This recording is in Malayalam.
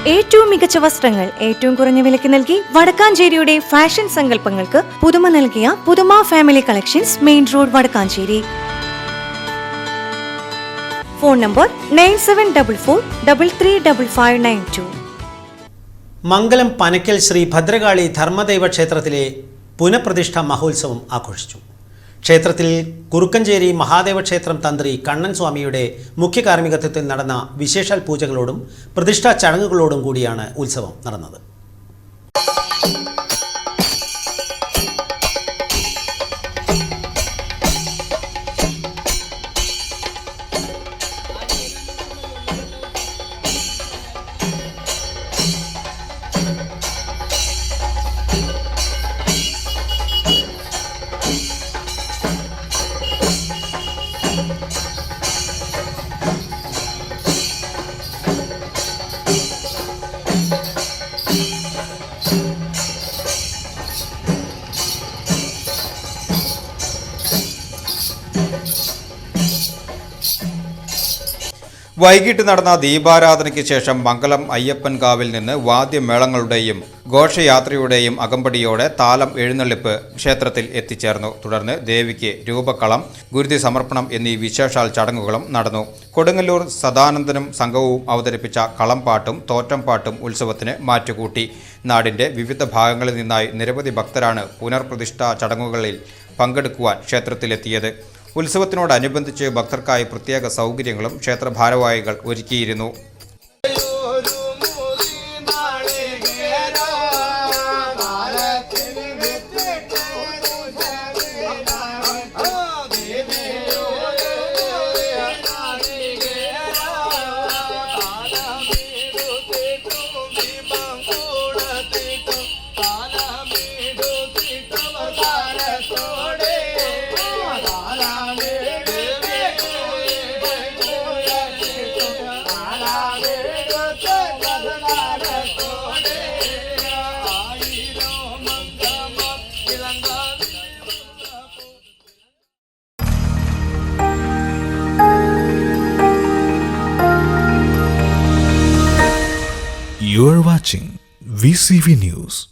ഏറ്റവും മികച്ച വസ്ത്രങ്ങൾ ഏറ്റവും കുറഞ്ഞ വിലയ്ക്ക് നൽകി വടക്കാഞ്ചേരിയുടെ ഫാഷൻ സങ്കല്പങ്ങൾക്ക് പുതുമ നൽകിയ Puthuma family collections, main road, Vadakkanchery. Phone number 9744335592. Mangalam Panakkal Sree Bhadrakali ധർമ്മദൈവ ക്ഷേത്രത്തിലെ പുനഃപ്രതിഷ്ഠ മഹോത്സവം ആഘോഷിച്ചു. ക്ഷേത്രത്തിൽ കുറുക്കഞ്ചേരി മഹാദേവ ക്ഷേത്രം തന്ത്രി കണ്ണൻ സ്വാമിയുടെ മുഖ്യ കാർമ്മികത്വത്തിൽ നടന്ന വിശേഷാൽ പൂജകളോടും പ്രതിഷ്ഠാ ചടങ്ങുകളോടും കൂടിയാണ് ഉത്സവം നടന്നത്. വൈകിട്ട് നടന്ന ദീപാരാധനയ്ക്ക് ശേഷം മംഗലം അയ്യപ്പൻകാവിൽ നിന്ന് വാദ്യമേളങ്ങളുടെയും ഘോഷയാത്രയുടെയും അകമ്പടിയോടെ താലം എഴുന്നള്ളിപ്പ് ക്ഷേത്രത്തിൽ എത്തിച്ചേർന്നു. തുടർന്ന് ദേവിക്ക് രൂപക്കളം, ഗുരുതി സമർപ്പണം എന്നീ വിശേഷാൽ ചടങ്ങുകളും നടന്നു. കൊടുങ്ങല്ലൂർ സദാനന്ദനും സംഘവും അവതരിപ്പിച്ച കളംപാട്ടും തോറ്റംപാട്ടും ഉത്സവത്തിന് മാറ്റുകൂട്ടി. നാടിന്റെ വിവിധ ഭാഗങ്ങളിൽ നിന്നായി നിരവധി ഭക്തരാണ് പുനർപ്രതിഷ്ഠാ ചടങ്ങുകളിൽ പങ്കെടുക്കുവാൻ ക്ഷേത്രത്തിലെത്തിയത്. ഉത്സവത്തിനോടനുബന്ധിച്ച് ഭക്തർക്കായി പ്രത്യേക സൗകര്യങ്ങളും ക്ഷേത്ര ഭാരവാഹികൾ ഒരുക്കിയിരുന്നു. You are watching VCV News.